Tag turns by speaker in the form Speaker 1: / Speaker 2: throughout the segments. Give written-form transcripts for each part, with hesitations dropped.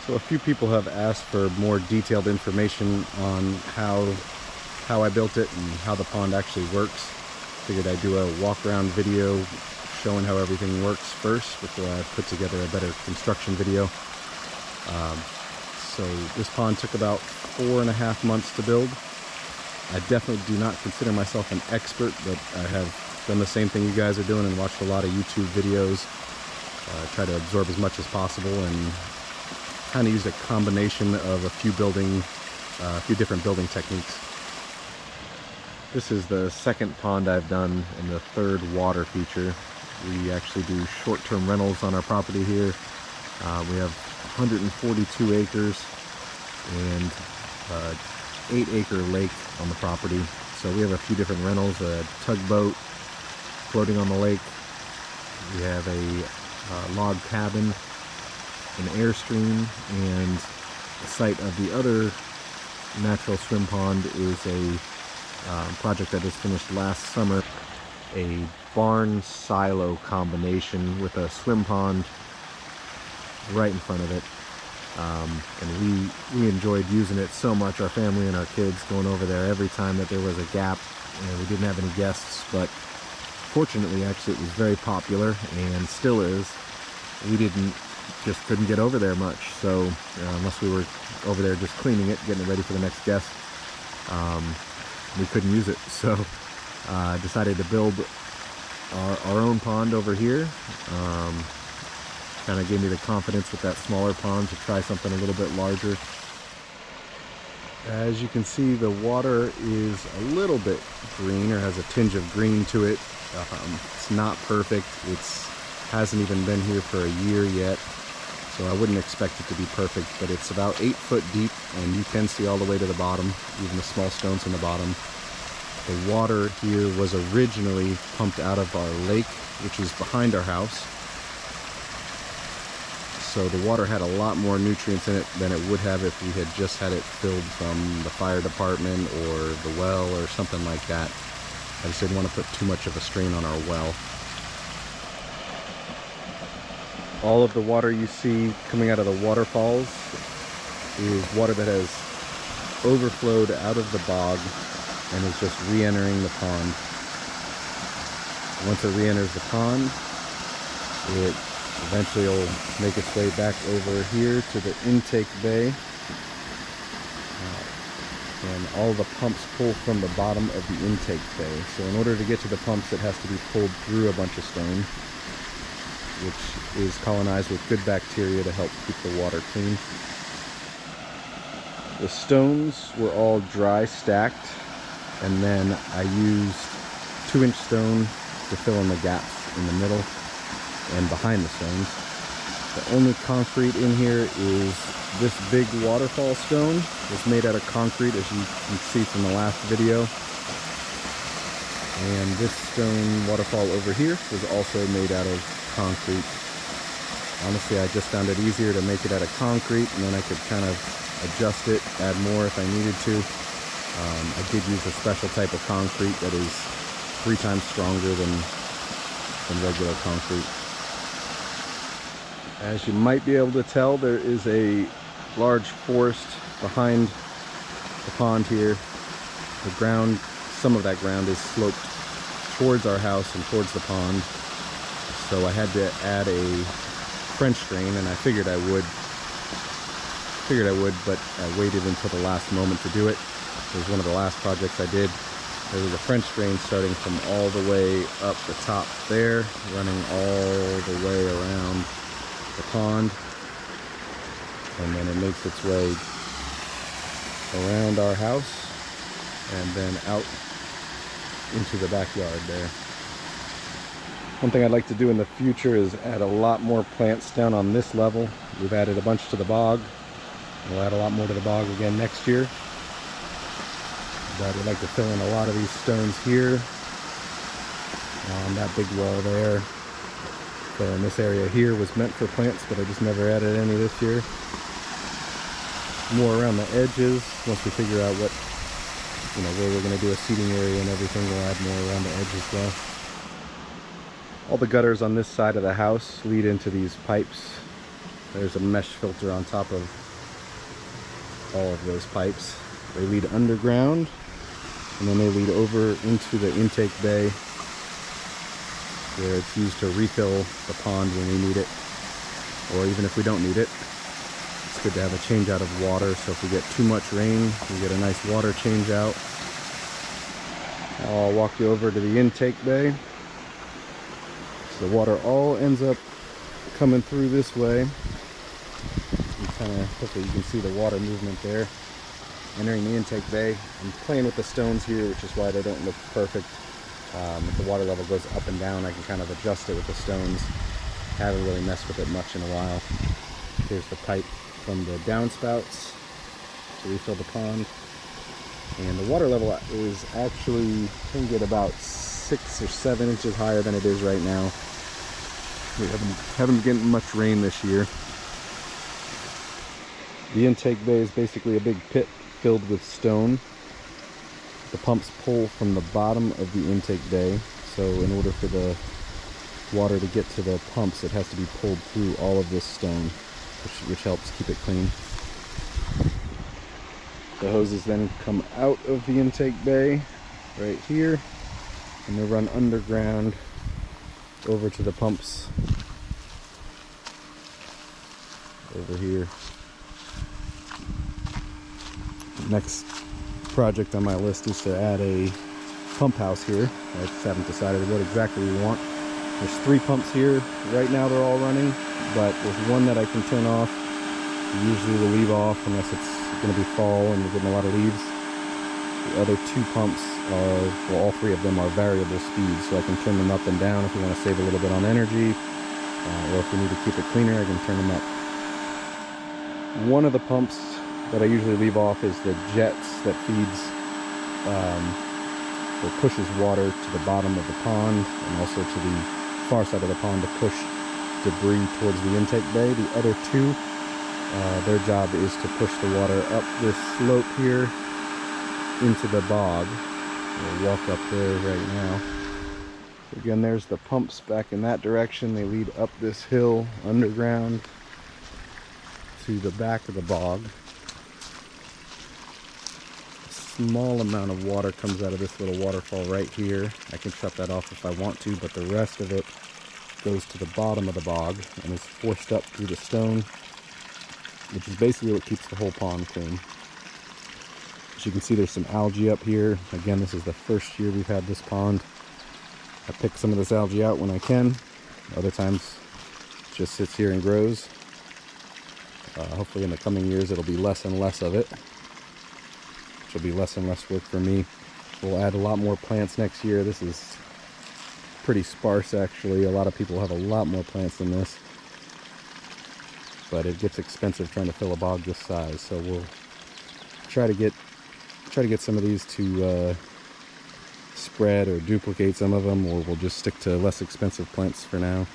Speaker 1: So a few people have asked for more detailed information on how I built it and how the pond actually works. Figured I'd do a walk around video showing how everything works first before I put together a better construction video. So this pond took about 4.5 months to build. I definitely do not consider myself an expert, but I have done the same thing you guys are doing and watched a lot of YouTube videos. Try to absorb as much as possible and kind of use a combination of a few different building techniques. This is the second pond I've done and the third water feature. We actually do short-term rentals on our property here. We have 142 acres and 8-acre lake on the property. So we have a few different rentals, a tugboat floating on the lake. We have a log cabin, an Airstream, and the site of the other natural swim pond is a project that was finished last summer. A barn silo combination with a swim pond right in front of it. And we enjoyed using it so much, our family and our kids, going over there every time that there was a gap and we didn't have any guests. But fortunately, actually, it was very popular and still is. We just couldn't get over there much, so unless we were over there just cleaning it, getting it ready for the next guest, we couldn't use it. So decided to build our own pond over here. Kind of gave me the confidence with that smaller pond to try something a little bit larger. As you can see, the water is a little bit green, or has a tinge of green to it. It's not perfect. It hasn't even been here for a year yet, so I wouldn't expect it to be perfect, but it's about 8 foot deep and you can see all the way to the bottom, even the small stones in the bottom. The water here was originally pumped out of our lake, which is behind our house. So the water had a lot more nutrients in it than it would have if we had just had it filled from the fire department or the well or something like that. I just didn't want to put too much of a strain on our well. All of the water you see coming out of the waterfalls is water that has overflowed out of the bog and is just re-entering the pond. Once it re-enters the pond, it eventually will make its way back over here to the intake bay. And all the pumps pull from the bottom of the intake bay. So in order to get to the pumps, it has to be pulled through a bunch of stone, which is colonized with good bacteria to help keep the water clean. The stones were all dry stacked, and then I used 2-inch stone to fill in the gaps in the middle and behind the stones. The only concrete in here is this big waterfall stone. It's made out of concrete, as you can see from the last video. And this stone waterfall over here was also made out of concrete. Honestly, I just found it easier to make it out of concrete, and then I could kind of adjust it, add more if I needed to. I did use a special type of concrete that is 3 times stronger than regular concrete. As you might be able to tell, there is a large forest behind the pond here. The ground, some of that ground is sloped towards our house and towards the pond. So I had to add a French drain, and I figured I would, but I waited until the last moment to do it. It was one of the last projects I did. There was a French drain starting from all the way up the top there, running all the way around the pond, and then it makes its way around our house and then out into the backyard there. One thing I'd like to do in the future is add a lot more plants down on this level. We've added a bunch to the bog. We'll add a lot more to the bog again next year. But I'd like to fill in a lot of these stones here on that big wall there. So in this area here was meant for plants, but I just never added any this year. More around the edges. Once we figure out what, where we're going to do a seating area and everything, we'll add more around the edge as well. All the gutters on this side of the house lead into these pipes There's a mesh filter on top of all of those pipes. They lead underground, and then they lead over into the intake bay where it's used to refill the pond when we need it, or even if we don't need it. It's good to have a change out of water, so if we get too much rain, we get a nice water change out. I'll walk you over to the intake bay. So the water all ends up coming through this way. Hopefully you can see the water movement there entering the intake bay. I'm playing with the stones here, which is why they don't look perfect. If the water level goes up and down, I can kind of adjust it with the stones. Haven't really messed with it much in a while. Here's the pipe from the downspouts to refill the pond. And the water level is actually, I think, at about 6 or 7 inches higher than it is right now. We haven't been getting much rain this year. The intake bay is basically a big pit filled with stone. The pumps pull from the bottom of the intake bay, so in order for the water to get to the pumps, it has to be pulled through all of this stone, which helps keep it clean. The hoses then come out of the intake bay right here, and they run underground over to the pumps over here. Next project on my list is to add a pump house here. I just haven't decided what exactly we want. There's 3 pumps here. Right now they're all running, but there's one that I can turn off. Usually we'll leave off unless it's going to be fall and we're getting a lot of leaves. The other 2 pumps are, well, all 3 of them are variable speeds, so I can turn them up and down if we want to save a little bit on energy, or if we need to keep it cleaner, I can turn them up. One of the pumps that I usually leave off is the jets that feeds or pushes water to the bottom of the pond and also to the far side of the pond to push debris towards the intake bay. The other 2, their job is to push the water up this slope here into the bog. We'll walk up there right now. So again, there's the pumps back in that direction. They lead up this hill underground to the back of the bog. Small amount of water comes out of this little waterfall right here. I can shut that off if I want to, but the rest of it goes to the bottom of the bog and is forced up through the stone, which is basically what keeps the whole pond clean. As you can see, there's some algae up here. Again, this is the first year we've had this pond. I pick some of this algae out when I can. Other times it just sits here and grows. Hopefully in the coming years it'll be less and less of it, which will be less and less work for me. We'll add a lot more plants next year. This is pretty sparse actually. A lot of people have a lot more plants than this, but it gets expensive trying to fill a bog this size, so we'll try to get some of these to spread or duplicate some of them, or we'll just stick to less expensive plants for now.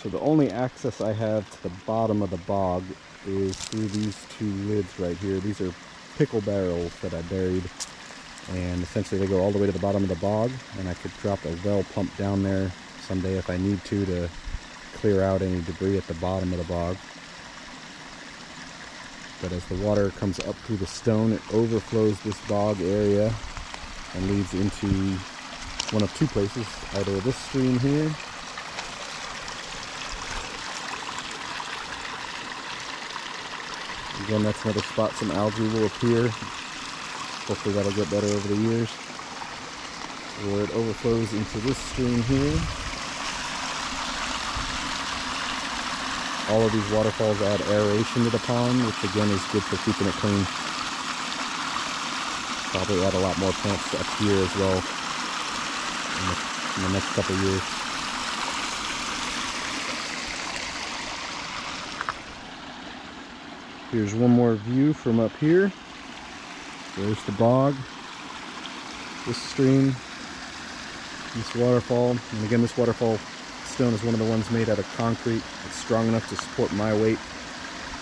Speaker 1: So the only access I have to the bottom of the bog is through these 2 lids right here. These are pickle barrels that I buried, and essentially they go all the way to the bottom of the bog, and I could drop a well pump down there someday if I need to clear out any debris at the bottom of the bog. But as the water comes up through the stone, it overflows this bog area and leads into one of 2 places, either this stream here Again, that's another spot some algae will appear. Hopefully that'll get better over the years. Where it overflows into this stream here. All of these waterfalls add aeration to the pond, which again is good for keeping it clean. Probably add a lot more plants up here as well in the next couple of years. Here's one more view from up here. There's the bog, this stream, this waterfall. And again, this waterfall stone is one of the ones made out of concrete. It's strong enough to support my weight.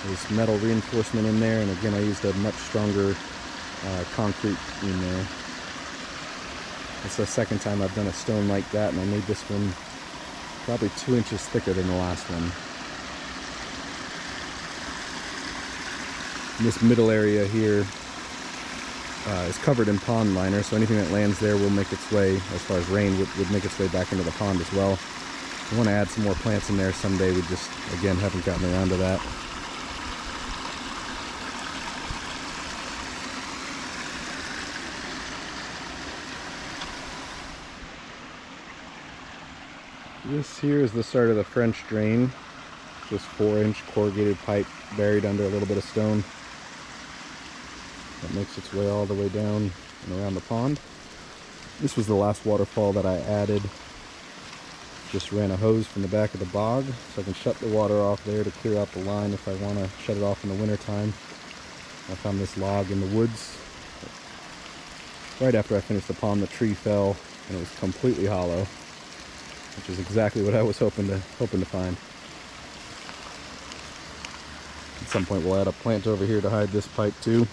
Speaker 1: There's metal reinforcement in there, and again, I used a much stronger concrete in there. It's the second time I've done a stone like that, and I made this one Probably 2 inches thicker than the last one. And this middle area here is covered in pond liner, so anything that lands there will make its way, as far as rain, would make its way back into the pond as well. I want to add some more plants in there someday. We just, again, haven't gotten around to that. This here is the start of the French drain. Just 4-inch corrugated pipe buried under a little bit of stone. That makes its way all the way down and around the pond. This was the last waterfall that I added. Just ran a hose from the back of the bog so I can shut the water off there to clear out the line if I want to shut it off in the winter time. I found this log in the woods. Right after I finished the pond, the tree fell and it was completely hollow, which is exactly what I was hoping to find. At some point we'll add a plant over here to hide this pipe too.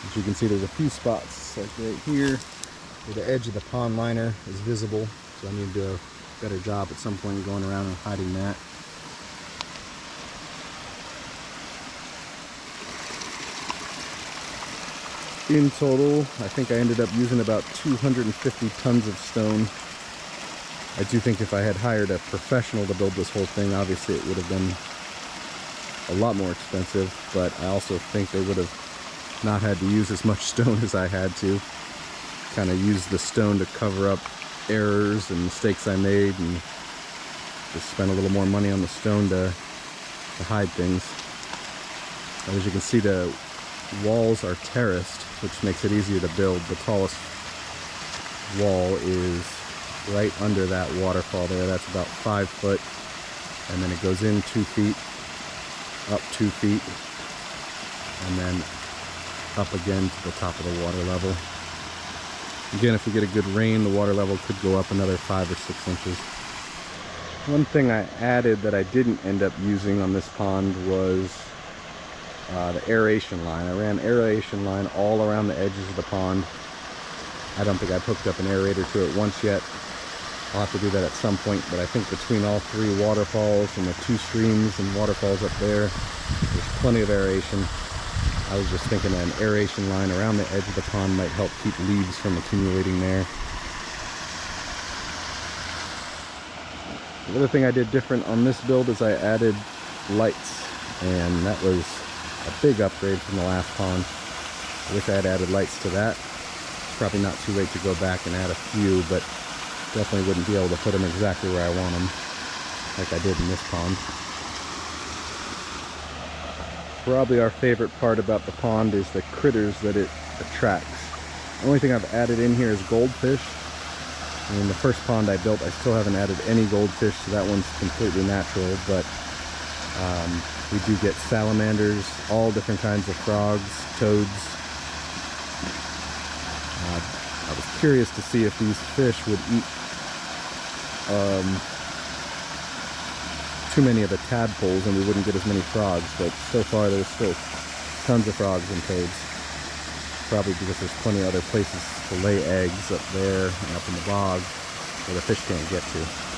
Speaker 1: As you can see, there's a few spots, like right here, where the edge of the pond liner is visible. So I need to do a better job at some point going around and hiding that. In total, I think I ended up using about 250 tons of stone. I do think if I had hired a professional to build this whole thing, obviously it would have been a lot more expensive, but I also think they would have not had to use as much stone as I had to. Kind of use the stone to cover up errors and mistakes I made, and just spend a little more money on the stone to hide things. And as you can see, the walls are terraced, which makes it easier to build. The tallest wall is right under that waterfall there. That's about 5 foot, and then it goes in 2 feet, up 2 feet, and then up again to the top of the water level. Again, if we get a good rain, the water level could go up another 5 or 6 inches. One thing I added that I didn't end up using on this pond was the aeration line. I ran aeration line all around the edges of the pond. I don't think I've hooked up an aerator to it once yet. I'll have to do that at some point, but I think between all 3 waterfalls and the 2 streams and waterfalls up there, there's plenty of aeration. I was just thinking an aeration line around the edge of the pond might help keep leaves from accumulating there. The other thing I did different on this build is I added lights, and that was a big upgrade from the last pond. I wish I had added lights to that. Probably not too late to go back and add a few, but definitely wouldn't be able to put them exactly where I want them, like I did in this pond. Probably our favorite part about the pond is the critters that it attracts. The only thing I've added in here is goldfish. In the first pond I built, I still haven't added any goldfish, so that one's completely natural, but we do get salamanders, all different kinds of frogs, toads. I was curious to see if these fish would eat too many of the tadpoles and we wouldn't get as many frogs, but so far there's still tons of frogs and toads. Probably because there's plenty of other places to lay eggs up there and up in the bog where the fish can't get to.